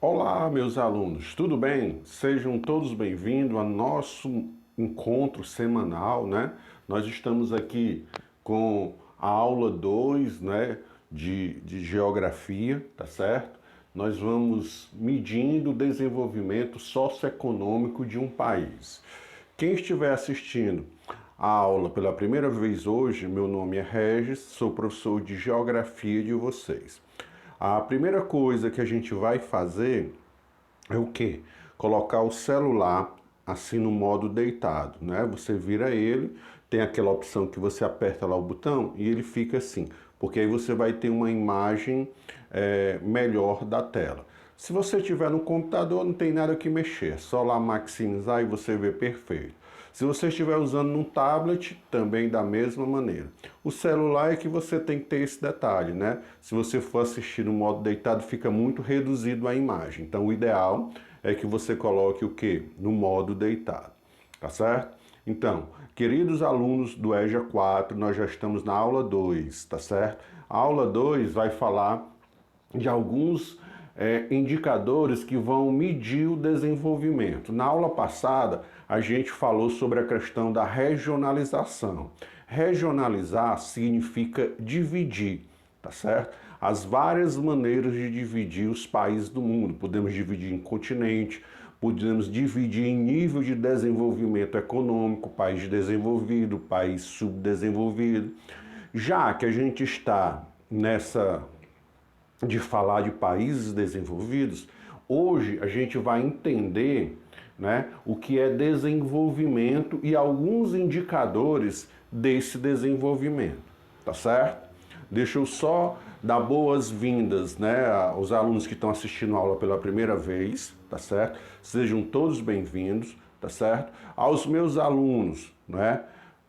Olá, meus alunos, tudo bem? Sejam todos bem-vindos ao nosso encontro semanal, né? Nós estamos aqui com a aula 2, né, de Geografia, tá certo? Nós vamos medindo o desenvolvimento socioeconômico de um país. Quem estiver assistindo a aula pela primeira vez hoje, meu nome é Regis, sou professor de Geografia de vocês. A primeira coisa que a gente vai fazer é o quê? Colocar o celular assim no modo deitado, né? Você vira ele, tem aquela opção que você aperta lá o botão e ele fica assim, porque aí você vai ter uma imagem melhor da tela. Se você tiver no computador, não tem nada que mexer, só lá maximizar e você vê perfeito. Se você estiver usando num tablet, também da mesma maneira. O celular é que você tem que ter esse detalhe, né? Se você for assistir no modo deitado, fica muito reduzido a imagem. Então, o ideal é que você coloque o quê? No modo deitado, tá certo? Então, queridos alunos do EJA 4, nós já estamos na aula 2, tá certo? A aula 2 vai falar de alguns indicadores que vão medir o desenvolvimento. Na aula passada, a gente falou sobre a questão da regionalização. Regionalizar significa dividir, tá certo? As várias maneiras de dividir os países do mundo. Podemos dividir em continente, podemos dividir em nível de desenvolvimento econômico, país desenvolvido, país subdesenvolvido. Já que a gente está nessa de falar de países desenvolvidos, hoje a gente vai entender, né, o que é desenvolvimento e alguns indicadores desse desenvolvimento, tá certo? Deixa eu só dar boas-vindas, né, aos alunos que estão assistindo a aula pela primeira vez, tá certo? Sejam todos bem-vindos, tá certo? Aos meus alunos, né,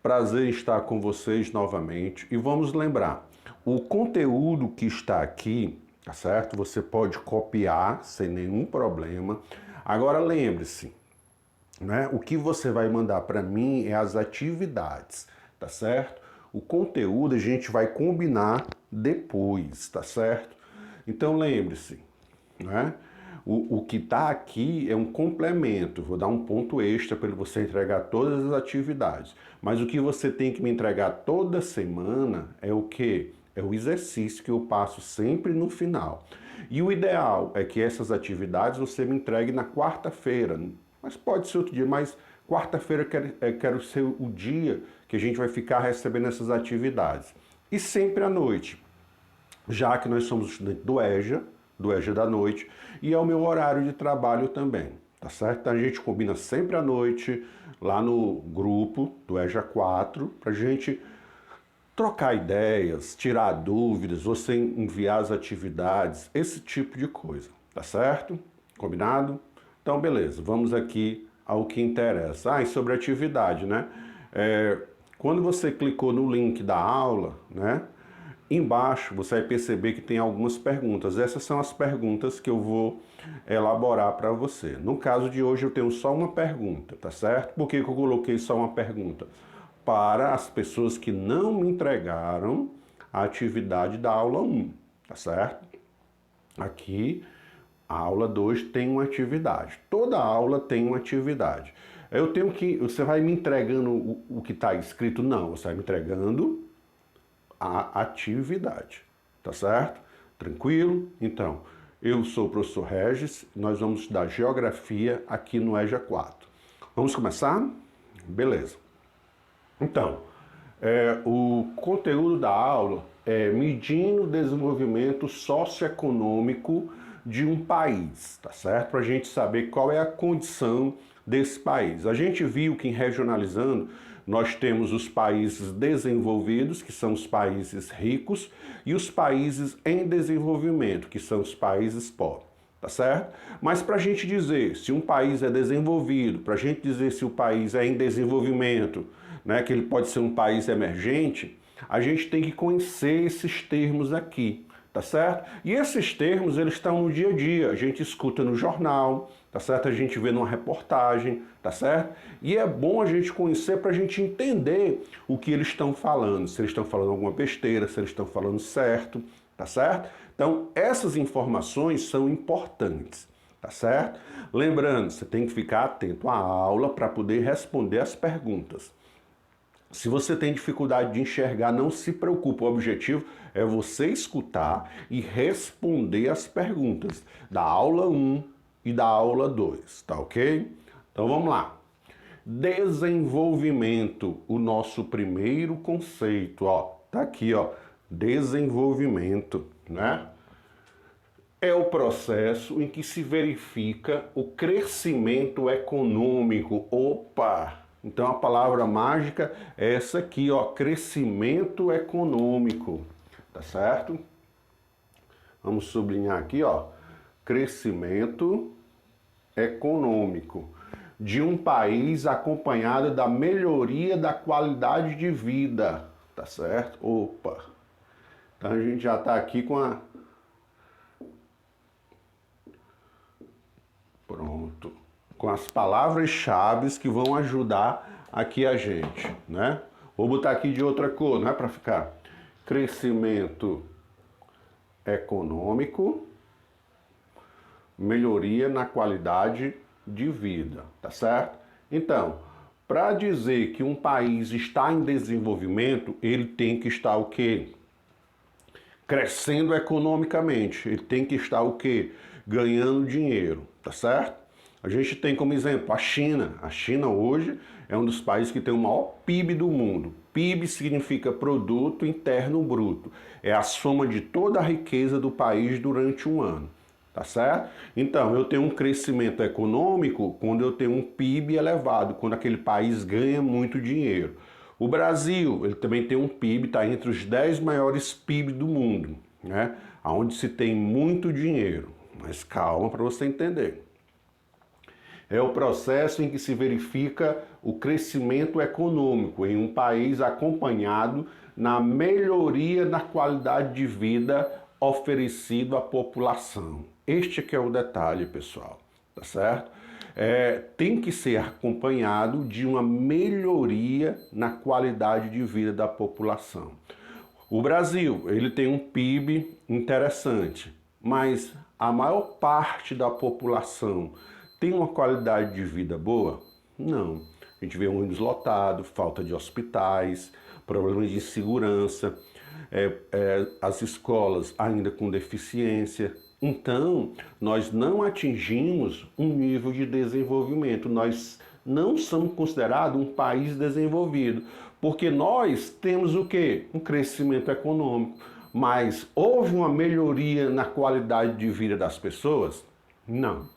prazer em estar com vocês novamente. E vamos lembrar, o conteúdo que está aqui, tá certo? Você pode copiar sem nenhum problema. Agora lembre-se, né? O que você vai mandar para mim é as atividades, tá certo? O conteúdo a gente vai combinar depois, tá certo? Então lembre-se, né? O que está aqui é um complemento, vou dar um ponto extra para você entregar todas as atividades. Mas o que você tem que me entregar toda semana é o quê? É o exercício que eu passo sempre no final. E o ideal é que essas atividades você me entregue na quarta-feira. Mas pode ser outro dia, mas quarta-feira quero ser o dia que a gente vai ficar recebendo essas atividades. E sempre à noite, já que nós somos estudantes do EJA da noite, e é o meu horário de trabalho também, tá certo? Então a gente combina sempre à noite, lá no grupo do EJA 4, pra gente trocar ideias, tirar dúvidas, você enviar as atividades, esse tipo de coisa, tá certo? Combinado? Então, beleza, vamos aqui ao que interessa. E sobre atividade, né? Quando você clicou no link da aula, né? Embaixo você vai perceber que tem algumas perguntas. Essas são as perguntas que eu vou elaborar para você. No caso de hoje eu tenho só uma pergunta, tá certo? Por que eu coloquei só uma pergunta? Para as pessoas que não me entregaram a atividade da aula 1, tá certo? Aqui, a aula 2 tem uma atividade. Toda aula tem uma atividade. Eu tenho que... Você vai me entregando o que está escrito? Não, você vai me entregando a atividade, tá certo? Tranquilo? Então, eu sou o professor Regis, nós vamos estudar Geografia aqui no EJA 4. Vamos começar? Beleza. Então, o conteúdo da aula é medindo o desenvolvimento socioeconômico de um país, tá certo? Para a gente saber qual é a condição desse país. A gente viu que em regionalizando nós temos os países desenvolvidos, que são os países ricos, e os países em desenvolvimento, que são os países pobres. Tá certo? Mas para a gente dizer se um país é desenvolvido, para a gente dizer se o país é em desenvolvimento, né, que ele pode ser um país emergente, a gente tem que conhecer esses termos aqui, tá certo? E esses termos, eles estão no dia a dia, a gente escuta no jornal, tá certo? A gente vê numa reportagem, tá certo? E é bom a gente conhecer para a gente entender o que eles estão falando, se eles estão falando alguma besteira, se eles estão falando certo, tá certo? Então, essas informações são importantes. tá certo? Lembrando, você tem que ficar atento à aula para poder responder as perguntas. Se você tem dificuldade de enxergar, não se preocupe, o objetivo é você escutar e responder as perguntas da aula 1 e da aula 2, tá ok? Então vamos lá. Desenvolvimento, o nosso primeiro conceito, ó, tá aqui, ó, desenvolvimento, né? É o processo em que se verifica o crescimento econômico. Opa! Então a palavra mágica é essa aqui, ó, crescimento econômico, tá certo? Vamos sublinhar aqui, ó, crescimento econômico de um país acompanhado da melhoria da qualidade de vida, tá certo? Opa! Então a gente já tá aqui com a... Pronto. Com as palavras-chave que vão ajudar aqui a gente, né? Vou botar aqui de outra cor, não é para ficar. Crescimento econômico, melhoria na qualidade de vida, tá certo? Então, para dizer que um país está em desenvolvimento, ele tem que estar o quê? Crescendo economicamente. Ele tem que estar o quê? Ganhando dinheiro, tá certo? A gente tem como exemplo a China. A China hoje é um dos países que tem o maior PIB do mundo. PIB significa Produto Interno Bruto. É a soma de toda a riqueza do país durante um ano, tá certo? Então, eu tenho um crescimento econômico quando eu tenho um PIB elevado, quando aquele país ganha muito dinheiro. O Brasil, ele também tem um PIB, está entre os 10 maiores PIB do mundo, né? Onde se tem muito dinheiro. Mas calma para você entender. É o processo em que se verifica o crescimento econômico em um país acompanhado na melhoria da qualidade de vida oferecido à população. Este que é o detalhe, pessoal, tá certo? Tem que ser acompanhado de uma melhoria na qualidade de vida da população. O Brasil, ele tem um PIB interessante, mas a maior parte da população tem uma qualidade de vida boa? Não. A gente vê ônibus lotado, falta de hospitais, problemas de segurança, as escolas ainda com deficiência. Então, nós não atingimos um nível de desenvolvimento. Nós não somos considerados um país desenvolvido, porque nós temos o quê? Um crescimento econômico. Mas houve uma melhoria na qualidade de vida das pessoas? Não.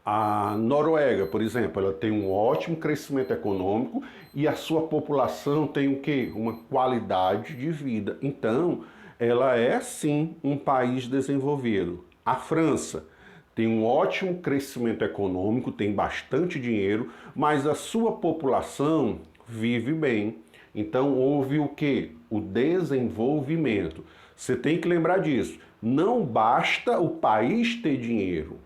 A Noruega, por exemplo, ela tem um ótimo crescimento econômico e a sua população tem o quê? Uma qualidade de vida. Então, ela é sim um país desenvolvido. A França tem um ótimo crescimento econômico, tem bastante dinheiro, mas a sua população vive bem. Então, houve o quê? O desenvolvimento. Você tem que lembrar disso. Não basta o país ter dinheiro.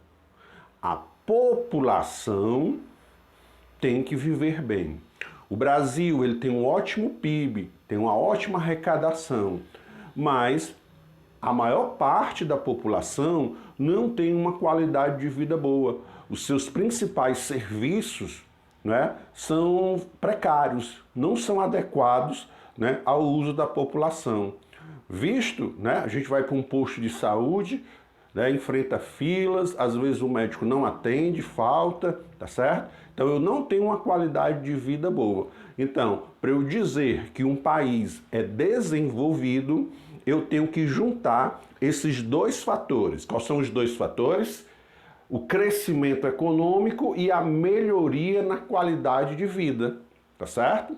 A população tem que viver bem. O Brasil, ele tem um ótimo PIB, tem uma ótima arrecadação, mas a maior parte da população não tem uma qualidade de vida boa. Os seus principais serviços, né, são precários, não são adequados, né, ao uso da população. Visto, né, a gente vai para um posto de saúde, né, enfrenta filas, às vezes o médico não atende, falta, tá certo? Então eu não tenho uma qualidade de vida boa. Então, para eu dizer que um país é desenvolvido, eu tenho que juntar esses dois fatores. Quais são os dois fatores? O crescimento econômico e a melhoria na qualidade de vida, tá certo?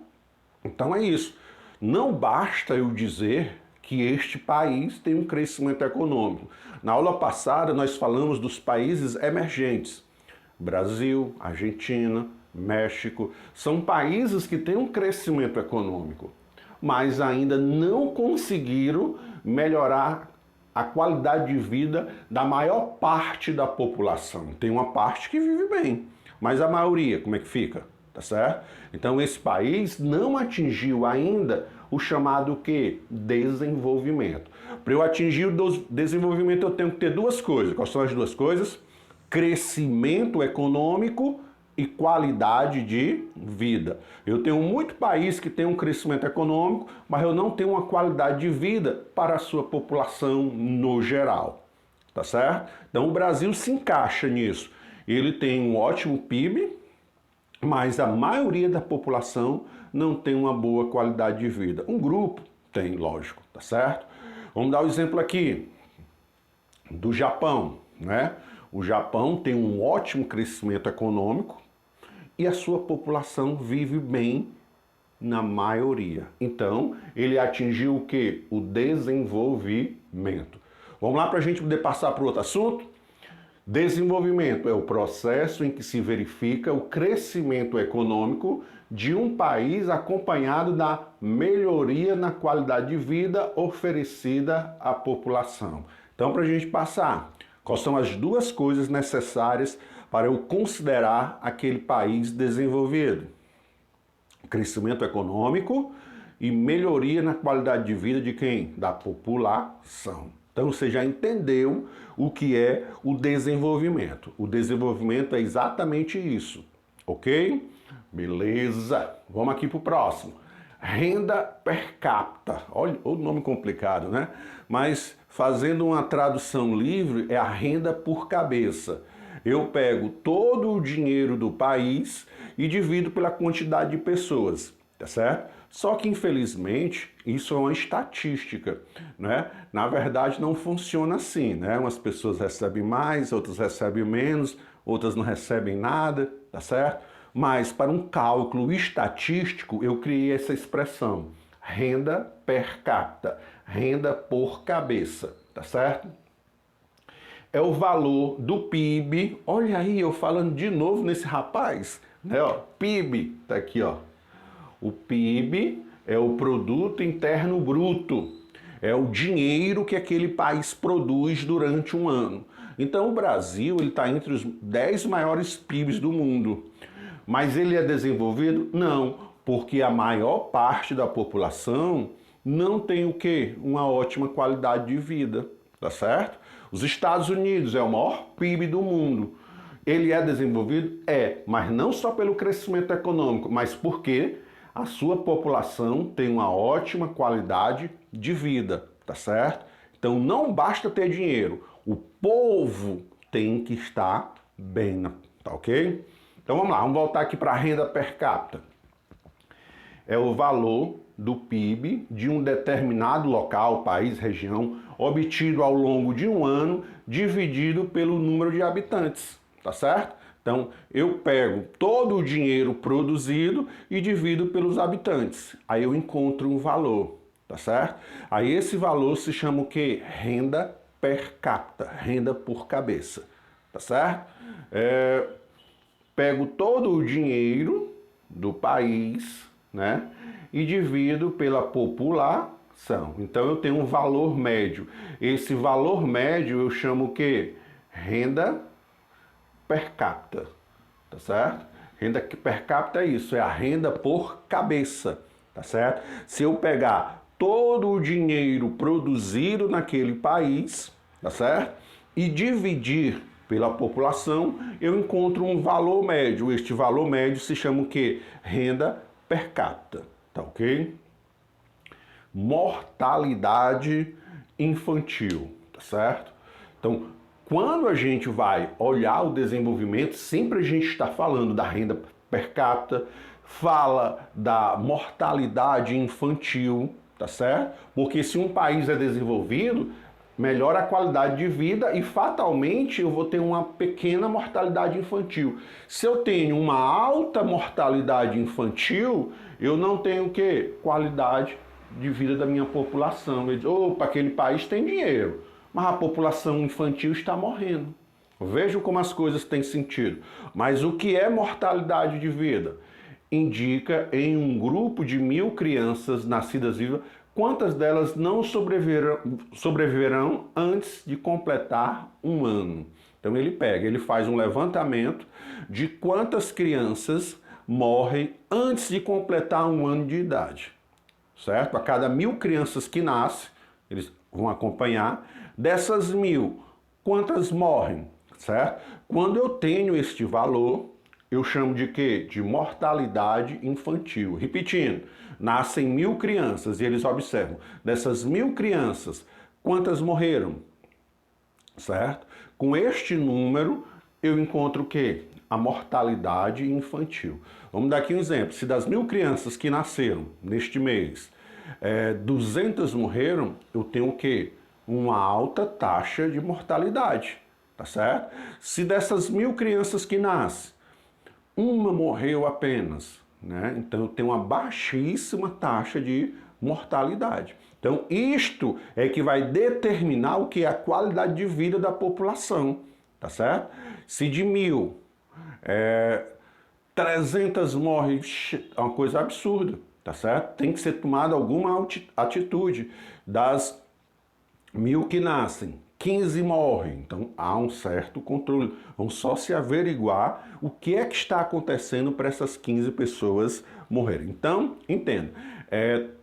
Então é isso. Não basta eu dizer que este país tem um crescimento econômico. Na aula passada nós falamos dos países emergentes. Brasil, Argentina, México, são países que têm um crescimento econômico, mas ainda não conseguiram melhorar a qualidade de vida da maior parte da população. Tem uma parte que vive bem, mas a maioria, como é que fica? Tá certo? Então esse país não atingiu ainda o chamado que? Desenvolvimento. Para eu atingir o desenvolvimento eu tenho que ter duas coisas. Quais são as duas coisas? Crescimento econômico e qualidade de vida. Eu tenho muito país que tem um crescimento econômico, mas eu não tenho uma qualidade de vida para a sua população no geral. Tá certo? Então o Brasil se encaixa nisso. Ele tem um ótimo PIB, mas a maioria da população não tem uma boa qualidade de vida. Um grupo tem, lógico, tá certo? Vamos dar o exemplo aqui do Japão, né? O Japão tem um ótimo crescimento econômico e a sua população vive bem na maioria. Então, ele atingiu o quê? O desenvolvimento. Vamos lá para a gente poder passar para o outro assunto? Desenvolvimento é o processo em que se verifica o crescimento econômico de um país acompanhado da melhoria na qualidade de vida oferecida à população. Então, para a gente passar, quais são as duas coisas necessárias para eu considerar aquele país desenvolvido? Crescimento econômico e melhoria na qualidade de vida de quem? Da população. Então você já entendeu o que é o desenvolvimento. O desenvolvimento é exatamente isso, ok? Beleza. Vamos aqui para o próximo. Renda per capita. Olha o nome complicado, né? Mas fazendo uma tradução livre é a renda por cabeça. Eu pego todo o dinheiro do país e divido pela quantidade de pessoas, tá certo? Só que, infelizmente, isso é uma estatística, né? Na verdade, não funciona assim, né? Umas pessoas recebem mais, outras recebem menos, outras não recebem nada, tá certo? Mas, para um cálculo estatístico, eu criei essa expressão, renda per capita, renda por cabeça, tá certo? É o valor do PIB, olha aí, eu falando de novo nesse rapaz, né? Ó, PIB, tá aqui, ó. O PIB é o Produto Interno Bruto, é o dinheiro que aquele país produz durante um ano. Então o Brasil está entre os 10 maiores PIBs do mundo. Mas ele é desenvolvido? Não, porque a maior parte da população não tem o quê? Uma ótima qualidade de vida, tá certo? Os Estados Unidos é o maior PIB do mundo. Ele é desenvolvido? É, mas não só pelo crescimento econômico, mas porque a sua população tem uma ótima qualidade de vida, tá certo? Então não basta ter dinheiro, o povo tem que estar bem, tá ok? Então vamos lá, vamos voltar aqui para a renda per capita. É o valor do PIB de um determinado local, país, região, obtido ao longo de um ano, dividido pelo número de habitantes, tá certo? Então, eu pego todo o dinheiro produzido e divido pelos habitantes. Aí eu encontro um valor, tá certo? Aí esse valor se chama o quê? Renda per capita, renda por cabeça, tá certo? Pego todo o dinheiro do país, né? E divido pela população. Então, eu tenho um valor médio. Esse valor médio eu chamo o quê? Renda per capita, tá certo? Renda per capita é isso, é a renda por cabeça, tá certo? Se eu pegar todo o dinheiro produzido naquele país, tá certo? E dividir pela população, eu encontro um valor médio. Este valor médio se chama o quê? Renda per capita, tá ok? Mortalidade infantil, tá certo? Então, quando a gente vai olhar o desenvolvimento, sempre a gente está falando da renda per capita, fala da mortalidade infantil, tá certo? Porque se um país é desenvolvido, melhora a qualidade de vida e fatalmente eu vou ter uma pequena mortalidade infantil. Se eu tenho uma alta mortalidade infantil, eu não tenho o quê? Qualidade de vida da minha população. Eu digo, opa, aquele país tem dinheiro, mas a população infantil está morrendo. Vejam como as coisas têm sentido. Mas o que é mortalidade de vida? Indica em um grupo de 1000 crianças nascidas vivas, quantas delas não sobreviverão antes de completar um ano. Então ele faz um levantamento de quantas crianças morrem antes de completar um ano de idade. certo? A cada 1.000 crianças que nascem, eles vão acompanhar, dessas 1.000, quantas morrem, certo? Quando eu tenho este valor, eu chamo de quê? De mortalidade infantil. Repetindo, nascem 1.000 crianças e eles observam, dessas 1.000 crianças, quantas morreram, certo? Com este número, eu encontro o quê? A mortalidade infantil. Vamos dar aqui um exemplo. Se das 1.000 crianças que nasceram neste mês, 200 morreram, eu tenho o quê? Uma alta taxa de mortalidade, tá certo? Se dessas 1.000 crianças que nascem, uma morreu apenas, né? Então eu tenho uma baixíssima taxa de mortalidade. Então isto é que vai determinar o que é a qualidade de vida da população, tá certo? Se de 1.000, 300 morrem, é uma coisa absurda, tá certo? Tem que ser tomada alguma atitude. Das 1.000 que nascem, 15 morrem, então há um certo controle. Vamos só se averiguar o que é que está acontecendo para essas 15 pessoas morrerem. Então, entenda,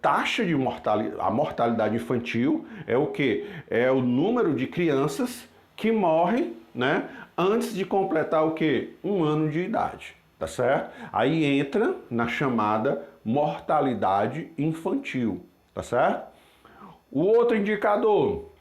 taxa de mortalidade, a mortalidade infantil é o quê? É o número de crianças que morrem, né, antes de completar o quê? 1 ano de idade, tá certo? Aí entra na chamada mortalidade infantil, tá certo? O outro indicador,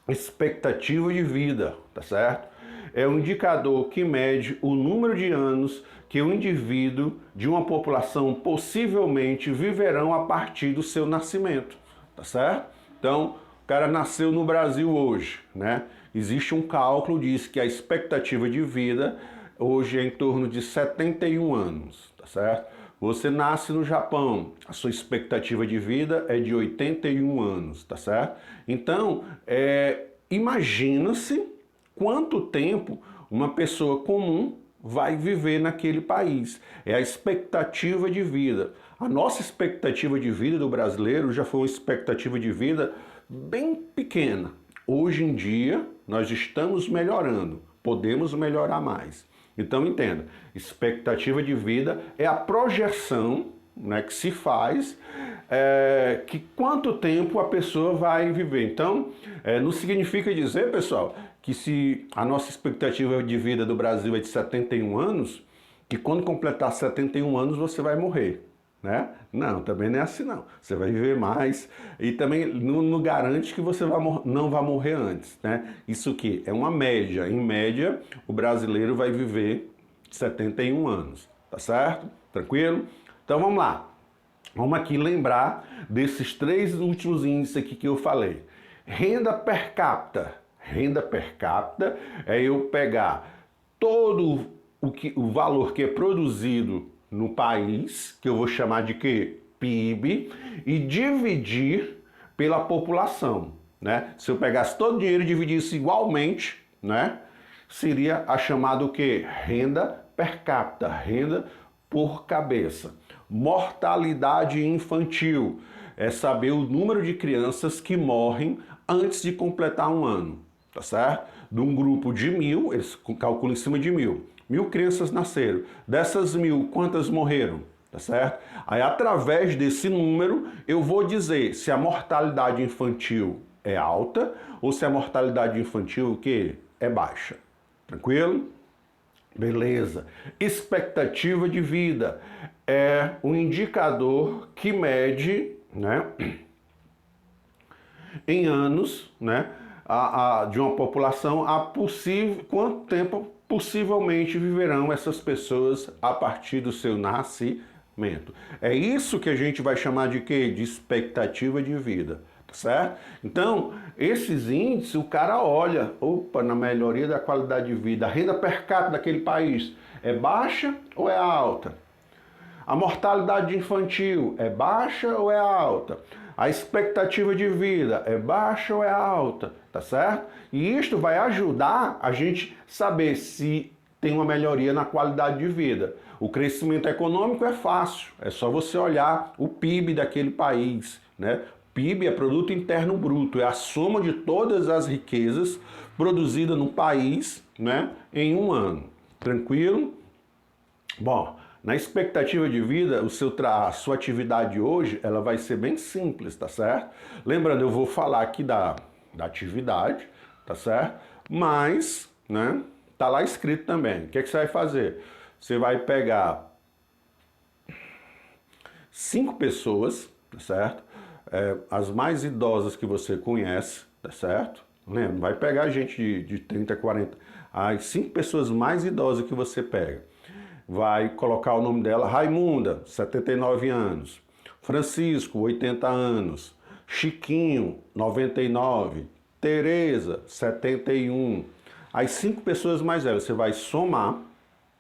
expectativa de vida, tá certo? É um indicador que mede o número de anos que o indivíduo de uma população possivelmente viverão a partir do seu nascimento, tá certo? Então, o cara nasceu no Brasil hoje, né? Existe um cálculo, diz que a expectativa de vida hoje é em torno de 71 anos, tá certo? Você nasce no Japão, a sua expectativa de vida é de 81 anos, tá certo? Então, imagina-se quanto tempo uma pessoa comum vai viver naquele país. É a expectativa de vida. A nossa expectativa de vida do brasileiro já foi uma expectativa de vida bem pequena. Hoje em dia, nós estamos melhorando, podemos melhorar mais. Então entenda, expectativa de vida é a projeção, né, que se faz, que quanto tempo a pessoa vai viver. Então, não significa dizer, pessoal, que se a nossa expectativa de vida do Brasil é de 71 anos, que quando completar 71 anos você vai morrer, né? Não, também não é assim não. Você vai viver mais e também não garante que você não vai morrer antes, né? Isso aqui é uma média. Em média, o brasileiro vai viver 71 anos, tá certo? Tranquilo? Então vamos lá. Vamos aqui lembrar desses 3 últimos índices aqui que eu falei. Renda per capita. Renda per capita é eu pegar todo o valor que é produzido no país, que eu vou chamar de quê? PIB, e dividir pela população, né? Se eu pegasse todo o dinheiro e dividisse igualmente, né, seria a chamada o quê? Renda per capita, renda por cabeça. Mortalidade infantil é saber o número de crianças que morrem antes de completar 1 ano, tá certo? De um grupo de 1.000, eles calculam em cima de 1.000. 1.000 crianças nasceram. Dessas 1.000, quantas morreram? Tá certo? Aí, através desse número, eu vou dizer se a mortalidade infantil é alta ou se a mortalidade infantil o quê? É baixa. Tranquilo? Beleza. Expectativa de vida é um indicador que mede, né, em anos, né, de uma população, quanto tempo possivelmente viverão essas pessoas a partir do seu nascimento. É isso que a gente vai chamar de quê? De expectativa de vida, tá certo? Então, esses índices, o cara olha, opa, na melhoria da qualidade de vida, a renda per capita daquele país é baixa ou é alta? A mortalidade infantil é baixa ou é alta? A expectativa de vida é baixa ou é alta, tá certo? E isto vai ajudar a gente saber se tem uma melhoria na qualidade de vida. O crescimento econômico é fácil, é só você olhar o PIB daquele país, né? PIB é Produto Interno Bruto, é a soma de todas as riquezas produzidas no país, né, em 1 ano. Tranquilo? Bom, Na expectativa de vida, a sua atividade hoje, ela vai ser bem simples, tá certo? Lembrando, eu vou falar aqui da atividade, tá certo? Mas, né, tá lá escrito também. O que é que você vai fazer? Você vai pegar 5 pessoas, tá certo? As mais idosas que você conhece, tá certo? Lembra, vai pegar gente de 30, 40, as 5 pessoas mais idosas que você pega. Vai colocar o nome dela, Raimunda, 79 anos, Francisco, 80 anos, Chiquinho, 99, Tereza, 71. As 5 pessoas mais velhas, você vai somar,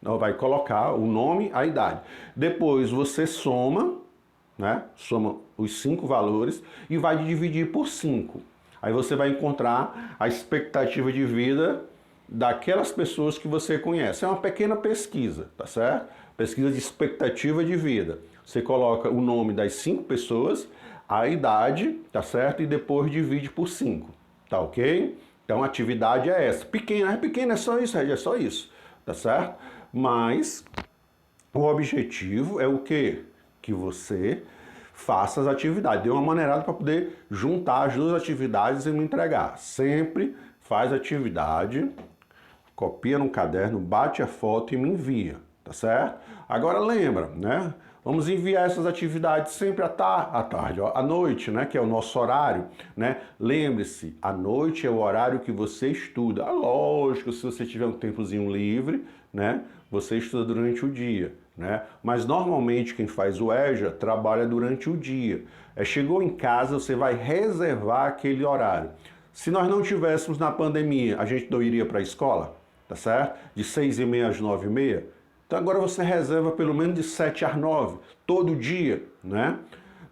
vai colocar o nome, a idade. Depois você soma, né? Soma os 5 valores e vai dividir por 5. Aí você vai encontrar a expectativa de vida daquelas pessoas que você conhece. É uma pequena pesquisa, tá certo? Pesquisa de expectativa de vida. Você coloca o nome das 5 pessoas, a idade, tá certo? E depois divide por 5, tá ok? Então a atividade é essa. Pequena, é só isso, é só isso, tá certo? Mas o objetivo é o quê? Que você faça as atividades. Dê uma maneirada para poder juntar as duas atividades e me entregar. Sempre faz atividade, copia no caderno, bate a foto e me envia, tá certo? Agora lembra, né? Vamos enviar essas atividades sempre à tarde, à noite, né? Que é o nosso horário, né? Lembre-se, à noite é o horário que você estuda. Lógico, se você tiver um tempozinho livre, né? Você estuda durante o dia, né? Mas normalmente quem faz o EJA trabalha durante o dia. Chegou em casa, você vai reservar aquele horário. Se nós não tivéssemos na pandemia, a gente não iria para a escola, tá certo? De 6h30 às 9h30. Então agora você reserva pelo menos de 7 às 9, todo dia, né?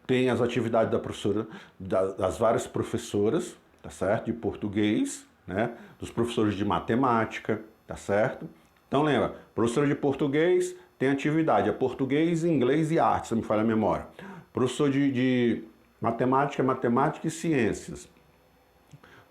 Tem as atividades da professora, das várias professoras, tá certo? De português, né? Dos professores de matemática, tá certo? Então lembra, professor de português tem atividade, é português, inglês e arte, se não me falha a memória. Professor de matemática, matemática e ciências.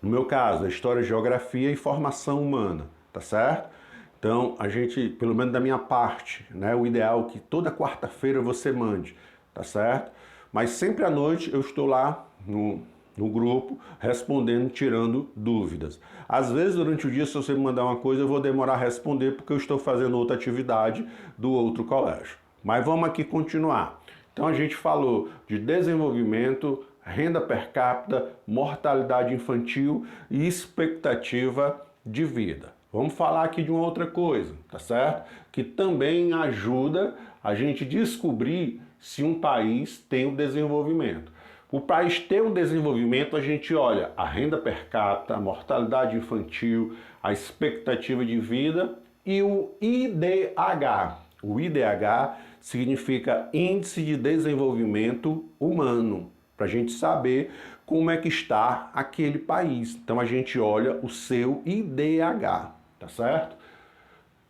No meu caso, é história, geografia e formação humana, tá certo? Então, a gente, pelo menos da minha parte, né, o ideal é que toda quarta-feira você mande, tá certo? Mas sempre à noite eu estou lá no grupo respondendo, tirando dúvidas. Às vezes, durante o dia, se você me mandar uma coisa, eu vou demorar a responder porque eu estou fazendo outra atividade do outro colégio. Mas vamos aqui continuar. Então, a gente falou de desenvolvimento, renda per capita, mortalidade infantil e expectativa de vida. Vamos falar aqui de uma outra coisa, tá certo? Que também ajuda a gente descobrir se um país tem o desenvolvimento. O país ter um desenvolvimento, a gente olha a renda per capita, a mortalidade infantil, a expectativa de vida e o IDH. O IDH significa Índice de Desenvolvimento Humano, para a gente saber como é que está aquele país. Então a gente olha o seu IDH, tá certo?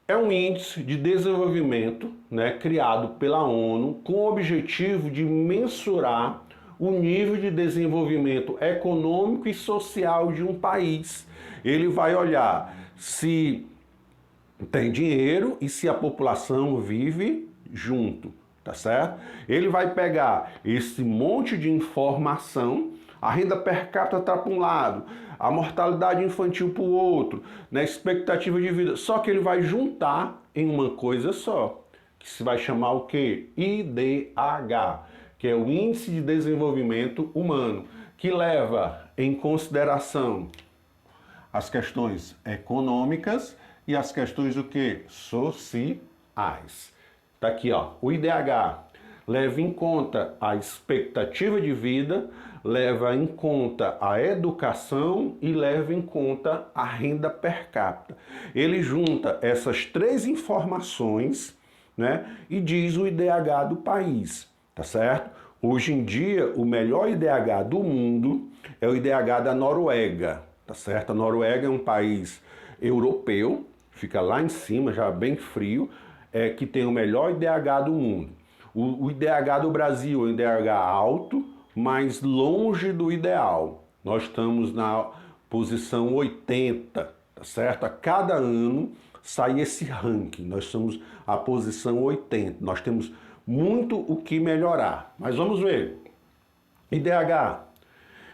É um índice de desenvolvimento, né, criado pela ONU com o objetivo de mensurar o nível de desenvolvimento econômico e social de um país. Ele vai olhar se tem dinheiro e se a população vive junto, tá certo? Ele vai pegar esse monte de informação, a renda per capita está para um lado, a mortalidade infantil para o outro, né, expectativa de vida, só que ele vai juntar em uma coisa só, que se vai chamar o quê? IDH, que é o Índice de Desenvolvimento Humano, que leva em consideração as questões econômicas e as questões o quê? Sociais. Tá aqui, ó, o IDH leva em conta a expectativa de vida, leva em conta a educação e leva em conta a renda per capita. Ele junta essas 3 informações, né, e diz o IDH do país, tá certo? Hoje em dia, o melhor IDH do mundo é o IDH da Noruega, tá certo? A Noruega é um país europeu, fica lá em cima, já bem frio, que tem o melhor IDH do mundo. O IDH do Brasil é um IDH alto, mas longe do ideal. Nós estamos na posição 80, tá certo? A cada ano sair esse ranking. Nós somos a posição 80. Nós temos muito o que melhorar. Mas vamos ver. IDH,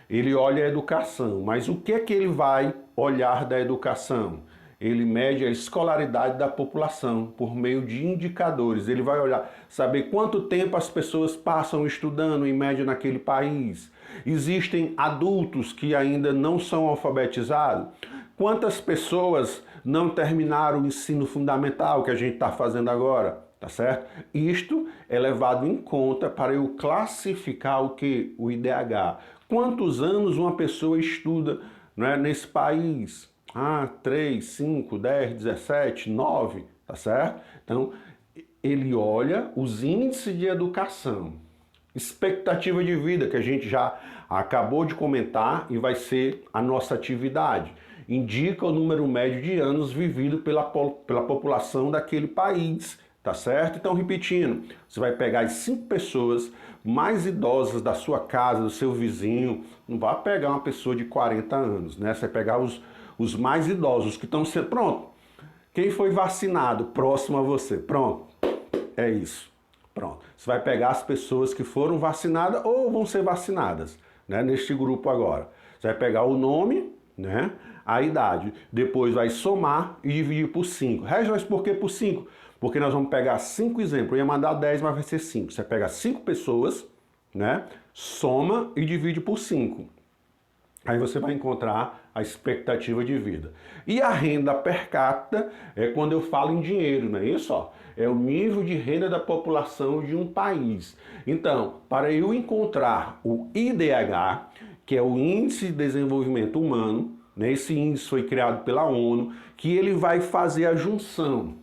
ele olha a educação, mas o que é que ele vai olhar da educação? Ele mede a escolaridade da população por meio de indicadores. Ele vai olhar, saber quanto tempo as pessoas passam estudando em média naquele país. Existem adultos que ainda não são alfabetizados? Quantas pessoas não terminaram o ensino fundamental que a gente está fazendo agora? Tá certo? Isto é levado em conta para eu classificar o que? O IDH. Quantos anos uma pessoa estuda, né, nesse país? 3, 5, 10, 17, 9, tá certo? Então, ele olha os índices de educação, expectativa de vida, que a gente já acabou de comentar e vai ser a nossa atividade. Indica o número médio de anos vivido pela população daquele país, tá certo? Então, repetindo, você vai pegar as 5 pessoas mais idosas da sua casa, do seu vizinho, não vai pegar uma pessoa de 40 anos, né? Você vai pegar os mais idosos que estão sendo... Pronto, quem foi vacinado próximo a você? Pronto, é isso. Pronto, você vai pegar as pessoas que foram vacinadas ou vão ser vacinadas, né? Neste grupo agora. Você vai pegar o nome, né? A idade, depois vai somar e dividir por 5. Regis, mas por que por 5? Porque nós vamos pegar 5 exemplos. Eu ia mandar 10, mas vai ser 5. Você pega 5 pessoas, né? Soma e divide por 5. Aí você vai encontrar a expectativa de vida. E a renda per capita é quando eu falo em dinheiro, não é isso? Ó? É o nível de renda da população de um país. Então, para eu encontrar o IDH, que é o Índice de Desenvolvimento Humano, né? Esse índice foi criado pela ONU, que ele vai fazer a junção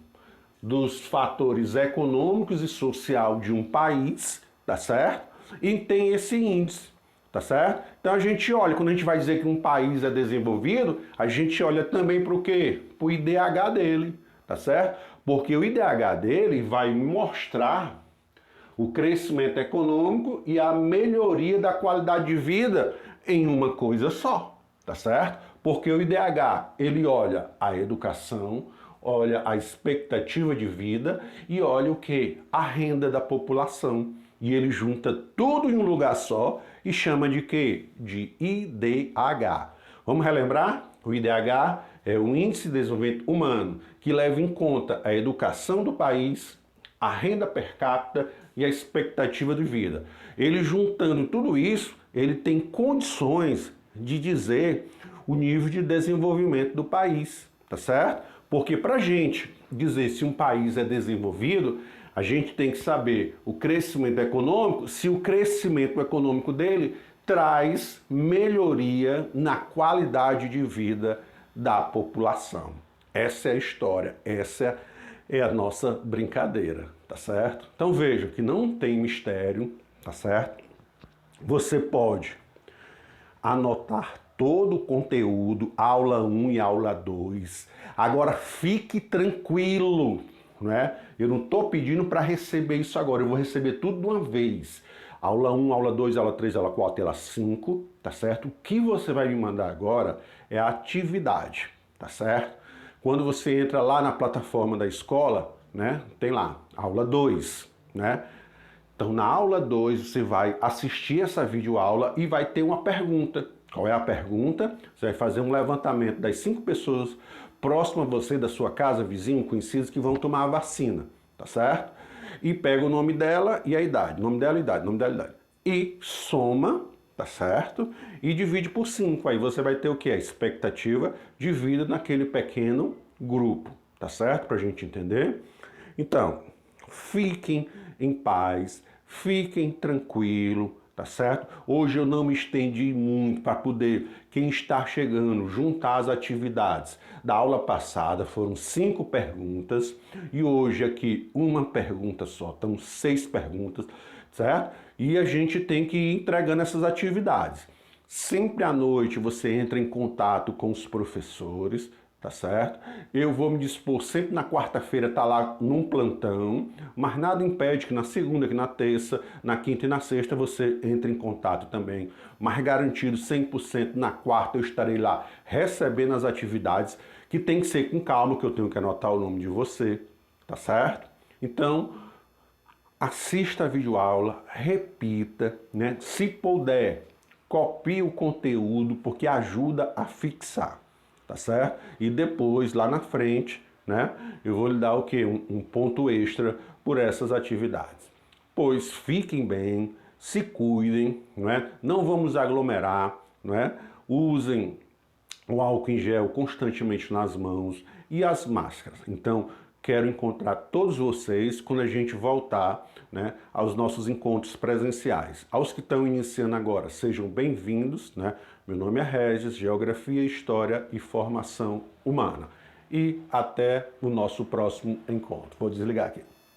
dos fatores econômicos e social de um país, tá certo? E tem esse índice. Tá certo? Então a gente olha, quando a gente vai dizer que um país é desenvolvido, a gente olha também para o quê? Para o IDH dele, tá certo? Porque o IDH dele vai mostrar o crescimento econômico e a melhoria da qualidade de vida em uma coisa só, tá certo? Porque o IDH, ele olha a educação, olha a expectativa de vida e olha o quê? A renda da população. E ele junta tudo em um lugar só e chama de quê? De IDH. Vamos relembrar? O IDH é o Índice de Desenvolvimento Humano, que leva em conta a educação do país, a renda per capita e a expectativa de vida. Ele juntando tudo isso, ele tem condições de dizer o nível de desenvolvimento do país, tá certo? Porque para a gente dizer se um país é desenvolvido, a gente tem que saber o crescimento econômico, se o crescimento econômico dele traz melhoria na qualidade de vida da população. Essa é a história, essa é a nossa brincadeira, tá certo? Então veja que não tem mistério, tá certo? Você pode anotar todo o conteúdo, aula 1 e aula 2. Agora fique tranquilo, né? Eu não estou pedindo para receber isso agora, eu vou receber tudo de uma vez. Aula 1, aula 2, aula 3, aula 4 e aula 5, tá certo? O que você vai me mandar agora é a atividade, tá certo? Quando você entra lá na plataforma da escola, né? Tem lá, aula 2, né? Então na aula 2 você vai assistir essa videoaula e vai ter uma pergunta. Qual é a pergunta? Você vai fazer um levantamento das 5 pessoas próximas a você, da sua casa, vizinho, conhecidos, que vão tomar a vacina, tá certo? E pega o nome dela e a idade, nome dela e idade, nome dela e idade. E soma, tá certo? E divide por 5, aí você vai ter o que? A expectativa de vida naquele pequeno grupo, tá certo? Pra gente entender. Então, fiquem em paz, fiquem tranquilos, tá certo? Hoje eu não me estendi muito para poder, quem está chegando, juntar as atividades. Da aula passada foram 5 perguntas e hoje aqui uma pergunta só, então 6 perguntas, certo? E a gente tem que ir entregando essas atividades. Sempre à noite você entra em contato com os professores, tá certo? Eu vou me dispor sempre na quarta-feira estar lá num plantão, mas nada impede que na segunda, que na terça, na quinta e na sexta você entre em contato também. Mas garantido 100% na quarta eu estarei lá recebendo as atividades que tem que ser com calma, que eu tenho que anotar o nome de você, tá certo? Então, assista a videoaula, repita, né? Se puder, copie o conteúdo, porque ajuda a fixar, tá certo? E depois, lá na frente, né? Eu vou lhe dar o quê? Um ponto extra por essas atividades. Pois fiquem bem, se cuidem, não é? Não vamos aglomerar, não é? Usem o álcool em gel constantemente nas mãos e as máscaras. Então, quero encontrar todos vocês quando a gente voltar, né, aos nossos encontros presenciais. Aos que estão iniciando agora, sejam bem-vindos, né? Meu nome é Regis, Geografia, História e Formação Humana. E até o nosso próximo encontro. Vou desligar aqui.